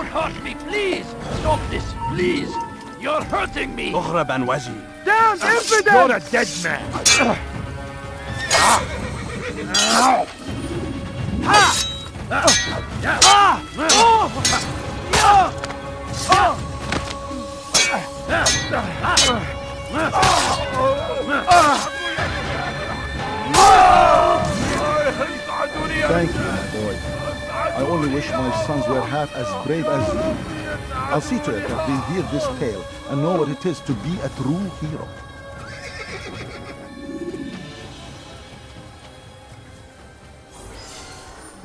hurt me, please! Stop this, please! You're hurting me! اهرب عن وجهي. Down, infidel! You're a dead man! Thank you, my boy. I only wish my sons were half as brave as you. I'll see to it that they hear this tale and know what it is to be a true hero.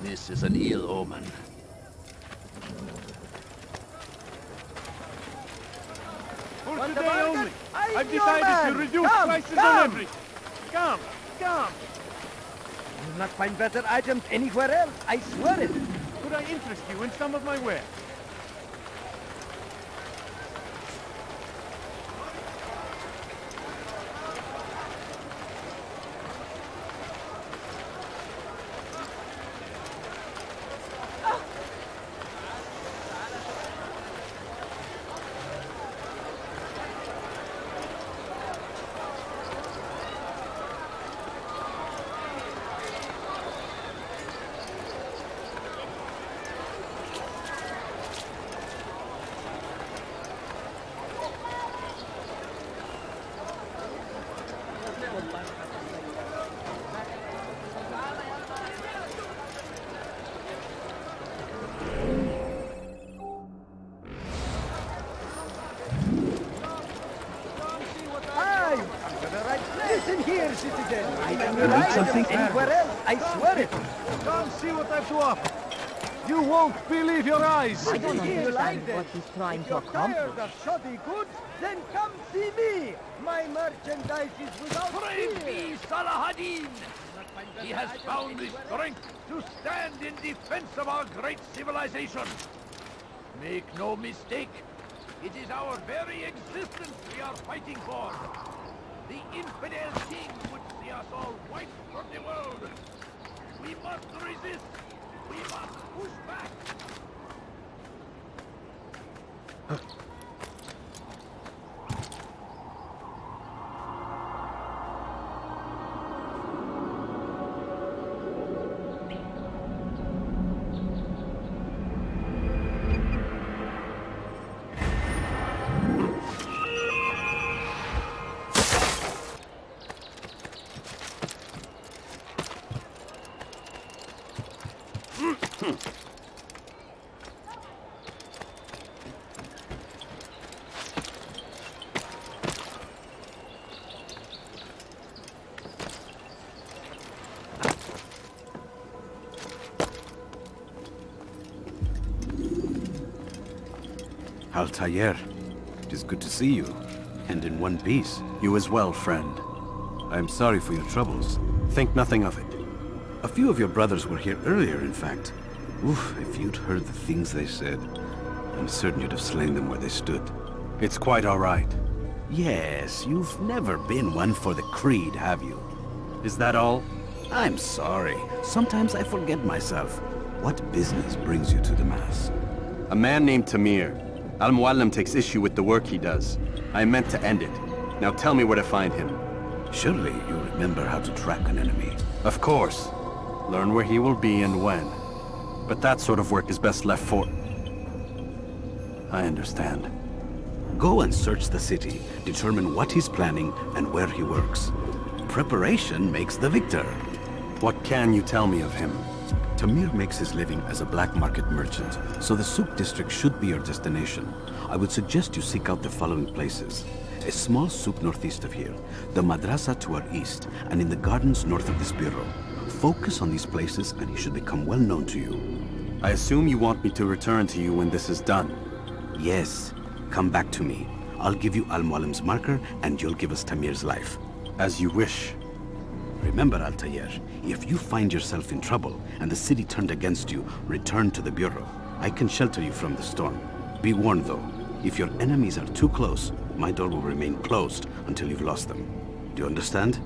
This is an ill omen. For today only, I've decided to reduce prices on everything. Come. You'll not find better items anywhere else, I swear it. Could I interest you in some of my wares? Listen here, citizen. I don't need something anywhere else, I swear it. Come see what I've to offer. You won't believe your eyes. I don't understand what he's trying to accomplish. Tired of shoddy goods? Then come see me. My merchandise is without Praise fear. be Salahadin! He has found the strength to stand in defense of our great civilization. Make no mistake, it is our very existence we are fighting for. The infidel king would see us all wiped from the world. We must resist. We must push back. Altair, it is good to see you, and in one piece. You as well, friend. I am sorry for your troubles. Think nothing of it. A few of your brothers were here earlier, in fact. Oof, if you'd heard the things they said, I'm certain you'd have slain them where they stood. It's quite all right. Yes, you've never been one for the creed, have you? Is that all? I'm sorry. Sometimes I forget myself. What business brings you to the Mass? A man named Tamir. Al-Muallim takes issue with the work he does. I meant to end it. Now tell me where to find him. Surely you remember how to track an enemy. Of course. Learn where he will be and when. But that sort of work is best left for... I understand. Go and search the city, determine what he's planning and where he works. Preparation makes the victor. What can you tell me of him? Tamir makes his living as a black market merchant, so the Souk district should be your destination. I would suggest you seek out the following places. A small souk northeast of here, the madrasa to our east, and in the gardens north of this bureau. Focus on these places and he should become well known to you. I assume you want me to return to you when this is done? Yes. Come back to me. I'll give you Al-Muallim's marker and you'll give us Tamir's life. As you wish. Remember, Altair, if you find yourself in trouble and the city turned against you, return to the bureau. I can shelter you from the storm. Be warned though, if your enemies are too close, my door will remain closed until you've lost them. Do you understand?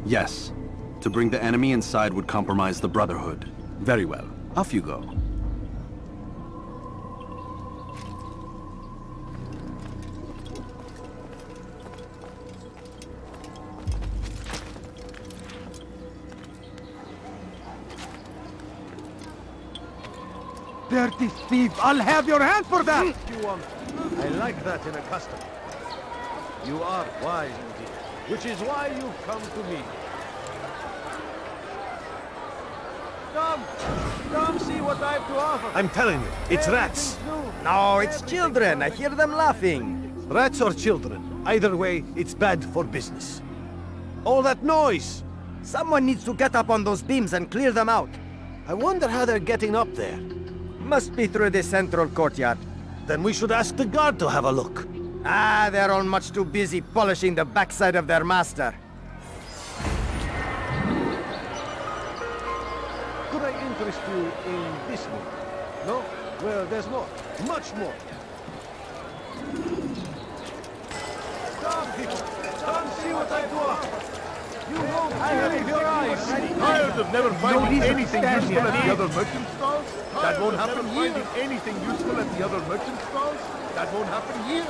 Yes. To bring the enemy inside would compromise the Brotherhood. Very well. Off you go. dirty thief! I'll have your hand for that! You want. I like that in a customer. You are wise indeed, which is why you've come to me. Come see what I have to offer. I'm telling you, it's rats. No, it's children. I hear them laughing. Rats or children. Either way, it's bad for business. All that noise! Someone needs to get up on those beams and clear them out. I wonder how they're getting up there. Must be through the central courtyard. Then we should ask the guard to have a look. Ah, they're all much too busy polishing the backside of their master. Could I interest you in this one? No? Well, there's more. Much more. Come, people. Come see what I do offer. You won't believe your eyes. Tired of never finding anything useful at the other merchant stalls? That won't happen here. Finding anything useful at the other merchant stalls? That won't happen here.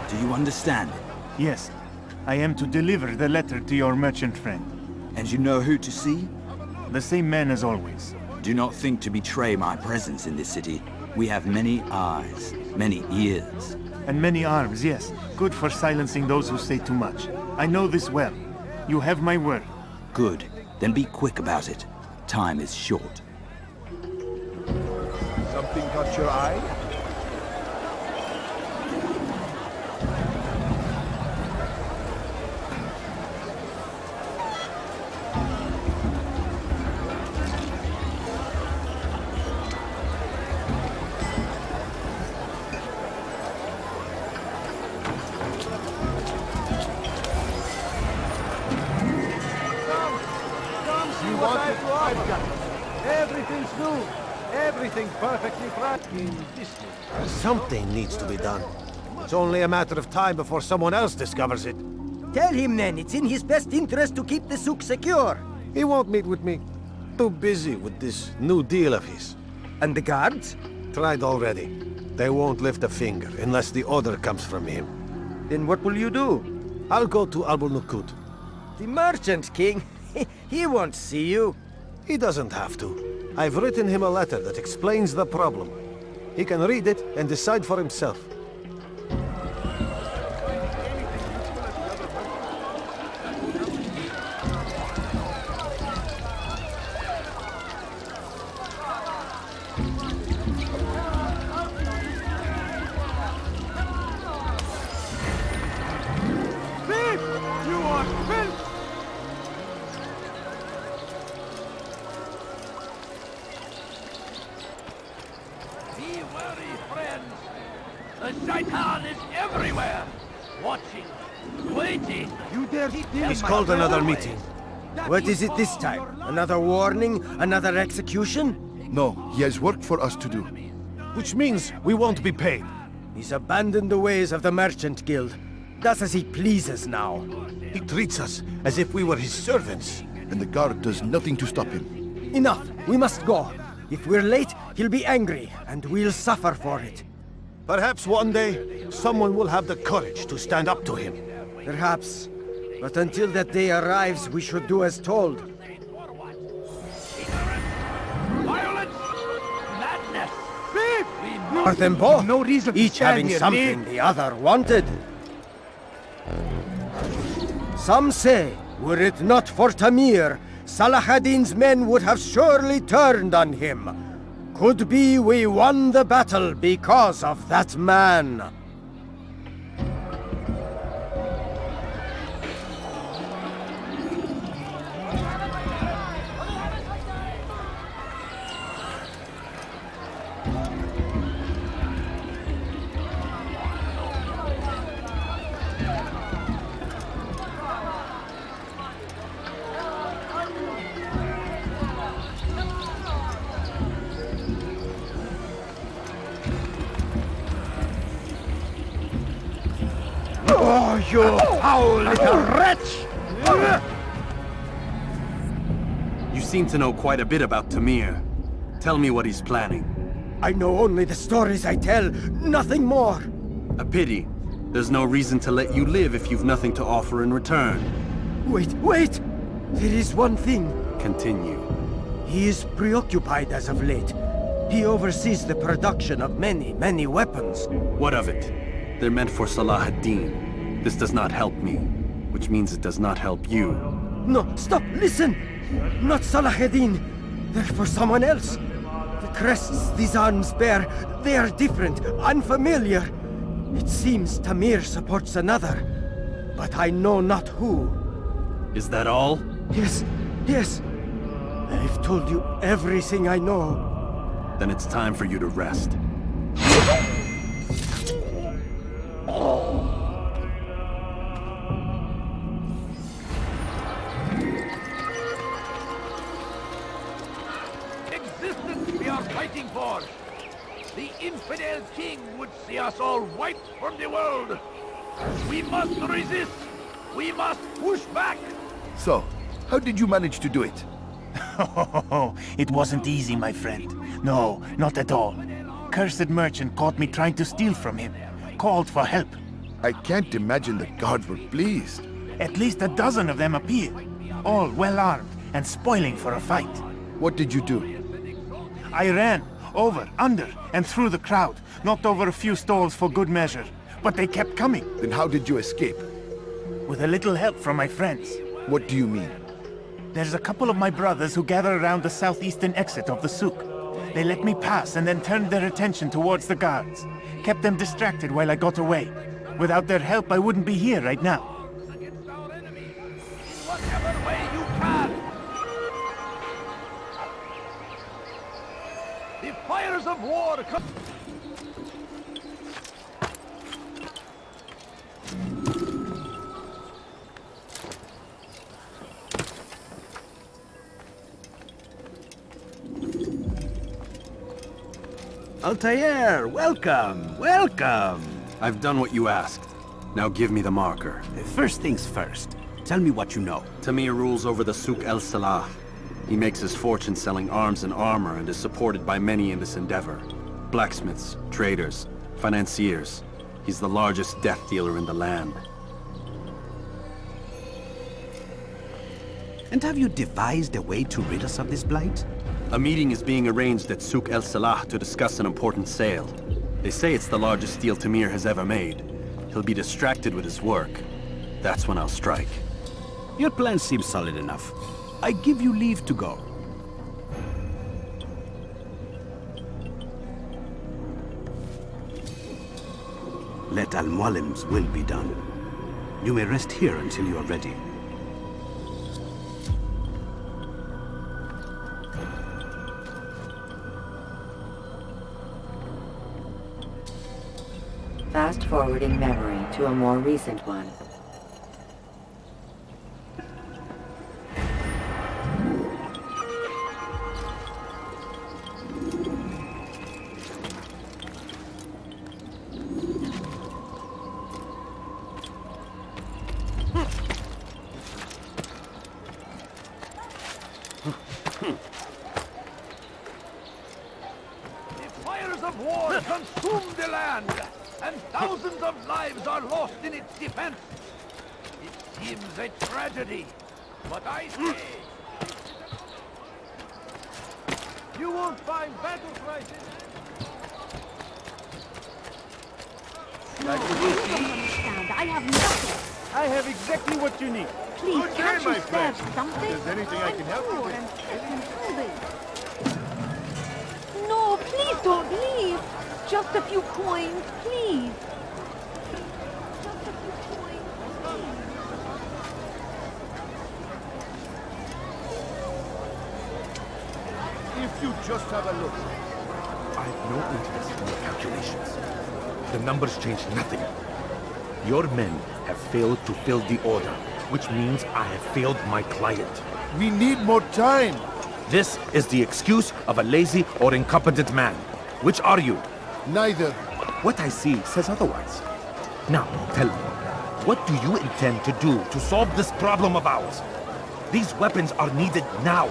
Do you understand? Yes. I am to deliver the letter to your merchant friend. And you know who to see? The same man as always. Do not think to betray my presence in this city. We have many eyes, many ears. And many arms, yes. Good for silencing those who say too much. I know this well. You have my word. Good. Then be quick about it. Time is short. Something caught your eye? Everything's new. Everything perfectly fresh in this one. Something needs to be done. It's only a matter of time before someone else discovers it. Tell him then, it's in his best interest to keep the souk secure. He won't meet with me. Too busy with this new deal of his. And the guards? Tried already. They won't lift a finger unless the order comes from him. Then what will you do? I'll go to Albul-Nukud. The merchant king? He won't see you. He doesn't have to. I've written him a letter that explains the problem. He can read it and decide for himself. He's called another meeting. What is it this time? Another warning? Another execution? No, he has work for us to do. Which means we won't be paid. He's abandoned the ways of the Merchant Guild. Does as he pleases now. He treats us as if we were his servants. And the guard does nothing to stop him. Enough! We must go. If we're late, he'll be angry, and we'll suffer for it. Perhaps one day, someone will have the courage to stand up to him. Perhaps. But until that day arrives, we should do as told. Violence! Madness! Are them both? No reason to Each stand having here, something the other wanted. Some say, were it not for Tamir, Salah ad-Din's men would have surely turned on him. Could be we won the battle because of that man. Oh, you foul little wretch! You seem to know quite a bit about Tamir. Tell me what he's planning. I know only the stories I tell, nothing more. A pity. There's no reason to let you live if you've nothing to offer in return. Wait! There is one thing. Continue. He is preoccupied as of late. He oversees the production of many, many weapons. What of it? They're meant for Salah ad-Din. This does not help me, which means it does not help you. No, stop, listen! Not Salahuddin. They're for someone else. The crests these arms bear, they are different, unfamiliar. It seems Tamir supports another, but I know not who. Is that all? Yes, yes. I've told you everything I know. Then it's time for you to rest. Existence we are fighting for. The infidel king would see us all wiped from the world. We must resist. We must push back. So, how did you manage to do it? It wasn't easy, my friend. No, not at all. Cursed merchant caught me trying to steal from him. Called for help. I can't imagine the guards were pleased. At least a dozen of them appeared. All well armed and spoiling for a fight. What did you do? I ran, over, under, and through the crowd. Knocked over a few stalls for good measure. But they kept coming. Then how did you escape? With a little help from my friends. What do you mean? There's a couple of my brothers who gather around the southeastern exit of the souk. They let me pass and then turned their attention towards the guards. Kept them distracted while I got away. Without their help, I wouldn't be here right now. Against our enemy, in whatever way you can. The fires of war come. Altair, welcome, welcome! I've done what you asked. Now give me the marker. First things first. Tell me what you know. Tamir rules over the Souk El Salah. He makes his fortune selling arms and armor and is supported by many in this endeavor. Blacksmiths, traders, financiers. He's the largest death dealer in the land. And have you devised a way to rid us of this blight? A meeting is being arranged at Souk El Salah to discuss an important sale. They say it's the largest deal Tamir has ever made. He'll be distracted with his work. That's when I'll strike. Your plan seems solid enough. I give you leave to go. Let Al-Mualim's will be done. You may rest here until you are ready. Fast-forwarding memory to a more recent one. The fires of war consume the land, and thousands of lives are lost in its defense. It seems a tragedy, but I say... You won't find battle prices. No, you don't understand. I have nothing. I have exactly what you need. Please, Okay, can't my you friend. spare something? If there's anything I can help you poor with. and sick and hungry. No, please don't leave. Just a few coins, please. Just a few coins, please. If you just have a look. I have no interest in your calculations. The numbers change nothing. Your men have failed to fill the order, which means I have failed my client. We need more time. This is the excuse of a lazy or incompetent man. Which are you? Neither. What I see says otherwise. Now, tell me, what do you intend to do to solve this problem of ours? These weapons are needed now.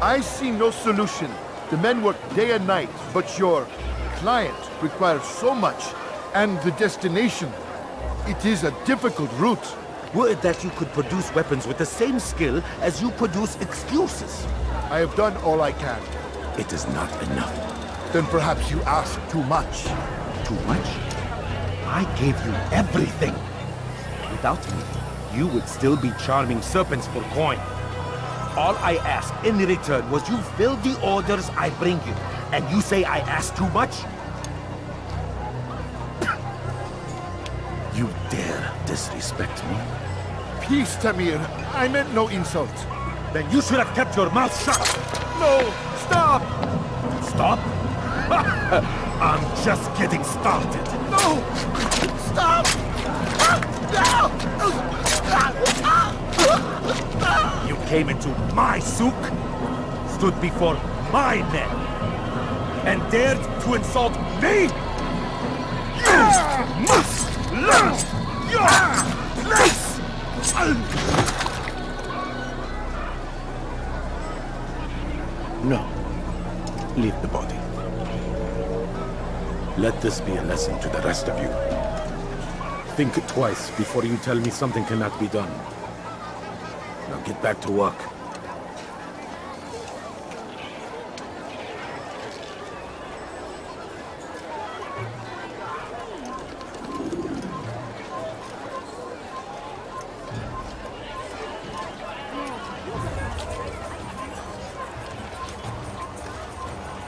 I see no solution. The men work day and night, but your client requires so much, and the destination. It is a difficult route. Were it that you could produce weapons with the same skill as you produce excuses. I have done all I can. It is not enough. Then perhaps you ask too much. Too much? I gave you everything. Without me, you would still be charming serpents for coin. All I ask in return was you fill the orders I bring you. And you say I ask too much? You dare disrespect me? Peace, Tamir. I meant no insult. Then you should have kept your mouth shut. No! Stop! Stop? I'm just getting started. No! Stop! You came into my souk, stood before my men, and dared to insult me? You must learn your place! No. Leave the body. Let this be a lesson to the rest of you. Think twice before you tell me something cannot be done. Now get back to work.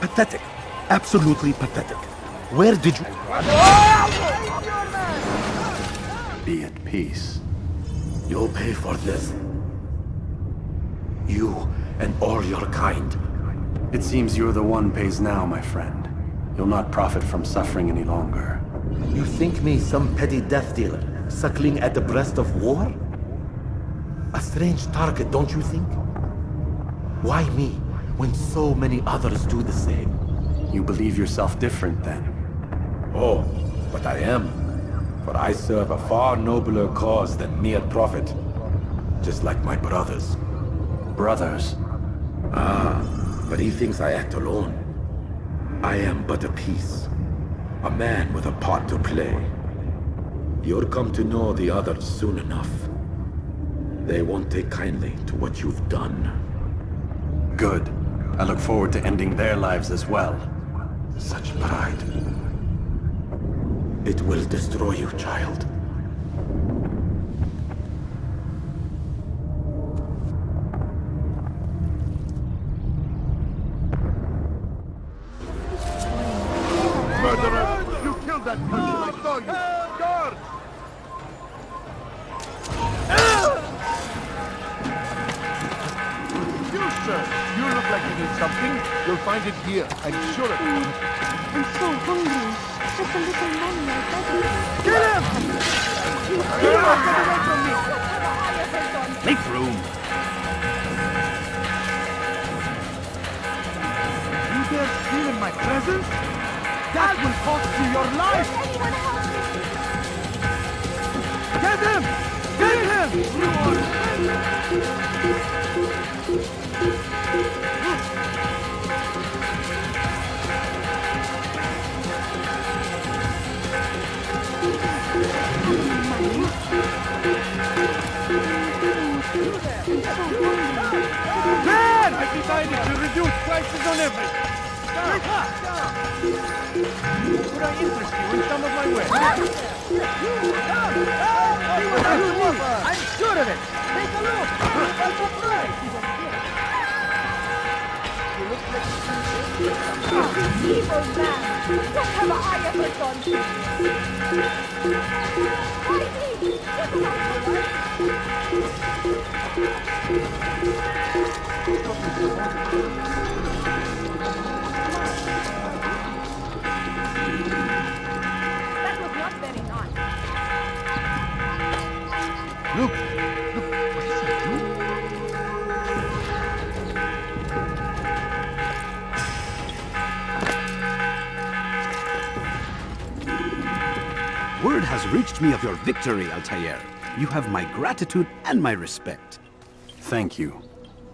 Pathetic. Absolutely pathetic. Where did you... Be at peace. You'll pay for this. You and all your kind. It seems you're the one pays now, my friend. You'll not profit from suffering any longer. You think me some petty death dealer, suckling at the breast of war? A strange target, don't you think? Why me, when so many others do the same? You believe yourself different, then? Oh, but I am. For I serve a far nobler cause than mere profit. Just like my brothers. Brothers? Ah, but he thinks I act alone. I am but a piece. A man with a part to play. You'll come to know the others soon enough. They won't take kindly to what you've done. Good. I look forward to ending their lives as well. Such pride. It will destroy you, child. Murderer! You killed that person, I saw you! Guard! You, sir! You look like you need something. You'll find it here. I'm sure of it. I'm so hungry. Just a little money, I bet you. Get him! Get away from me! Make room! You dare steal in my presence? That will cost you your life! Anyone help me! Get him! Get Man! I decided to reduce prices on everything. Could I interest you in some of my wares? I'm sure of it. Take a look. What's the price? You look like Evil man! Don't have an eye for something! That was not very nice. Look, what is he doing? Word has reached me of your victory, Altair. You have my gratitude and my respect. Thank you.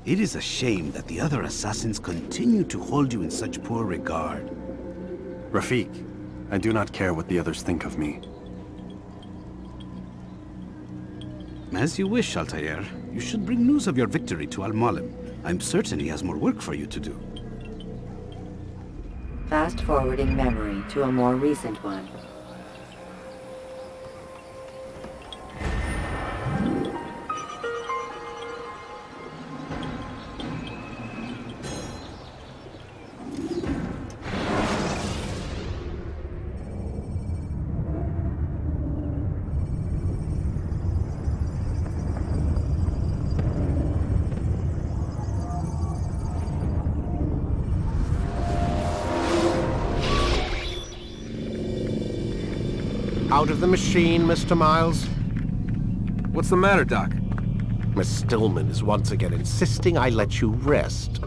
It is a shame that the other assassins continue to hold you in such poor regard. Rafik, I do not care what the others think of me. As you wish, Altair. You should bring news of your victory to Al-Mualim. I'm certain he has more work for you to do. Fast-forwarding memory to a more recent one. Out of the machine, Mr. Miles? What's the matter, Doc? Miss Stillman is once again insisting I let you rest.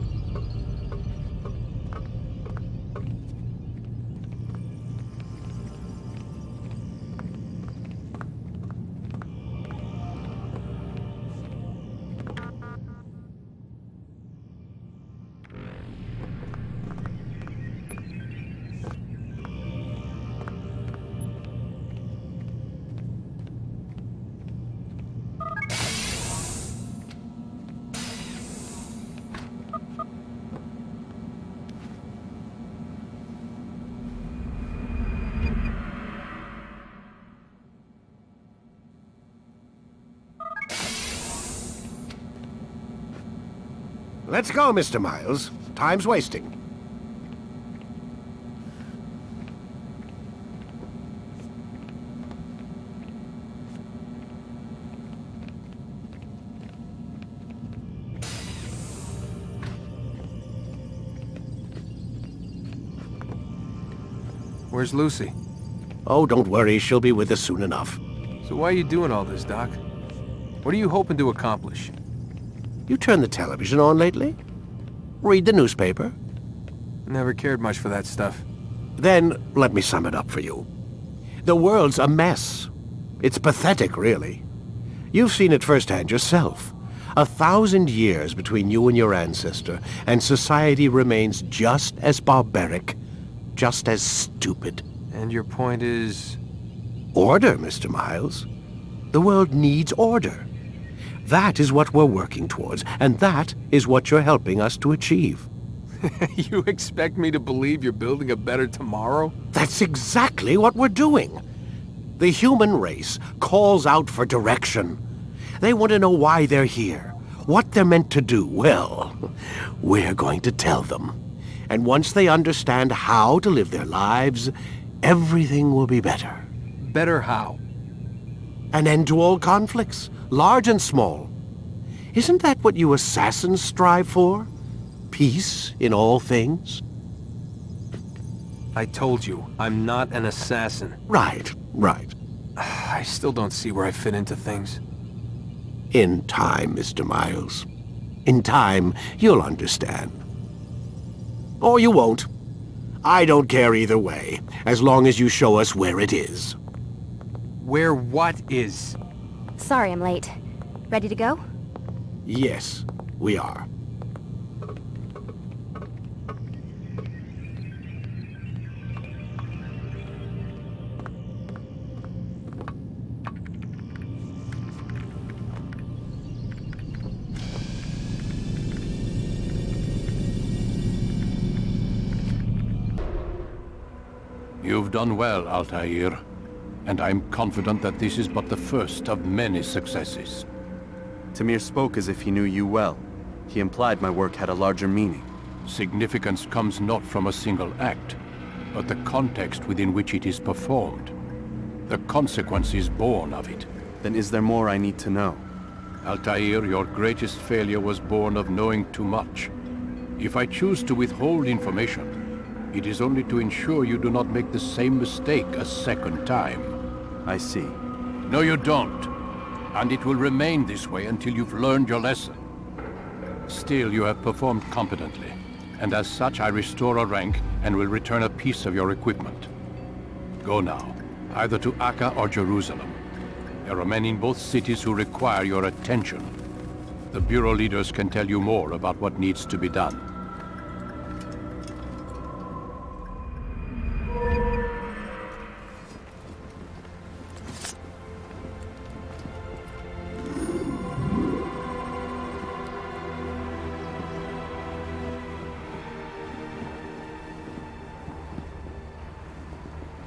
Let's go, Mr. Miles. Time's wasting. Where's Lucy? Oh, don't worry. She'll be with us soon enough. So why are you doing all this, Doc? What are you hoping to accomplish? You turned the television on lately? Read the newspaper? Never cared much for that stuff. Then, let me sum it up for you. The world's a mess. It's pathetic, really. You've seen it firsthand yourself. 1,000 years between you and your ancestor, and society remains just as barbaric, just as stupid. And your point is? Order, Mr. Miles. The world needs order. That is what we're working towards, and that is what you're helping us to achieve. You expect me to believe you're building a better tomorrow? That's exactly what we're doing. The human race calls out for direction. They want to know why they're here, what they're meant to do. Well, we're going to tell them. And once they understand how to live their lives, everything will be better. Better how? An end to all conflicts, large and small. Isn't that what you assassins strive for? Peace in all things? I told you, I'm not an assassin. Right. I still don't see where I fit into things. In time, Mr. Miles. In time, you'll understand. Or you won't. I don't care either way, as long as you show us where it is. Where what is? Sorry I'm late. Ready to go? Yes, we are. You've done well, Altair. And I'm confident that this is but the first of many successes. Tamir spoke as if he knew you well. He implied my work had a larger meaning. Significance comes not from a single act, but the context within which it is performed. The consequences born of it. Then is there more I need to know? Altair, your greatest failure was born of knowing too much. If I choose to withhold information, it is only to ensure you do not make the same mistake a second time. I see. No, you don't. And it will remain this way until you've learned your lesson. Still, you have performed competently, and as such I restore a rank and will return a piece of your equipment. Go now, either to Akka or Jerusalem. There are men in both cities who require your attention. The Bureau leaders can tell you more about what needs to be done.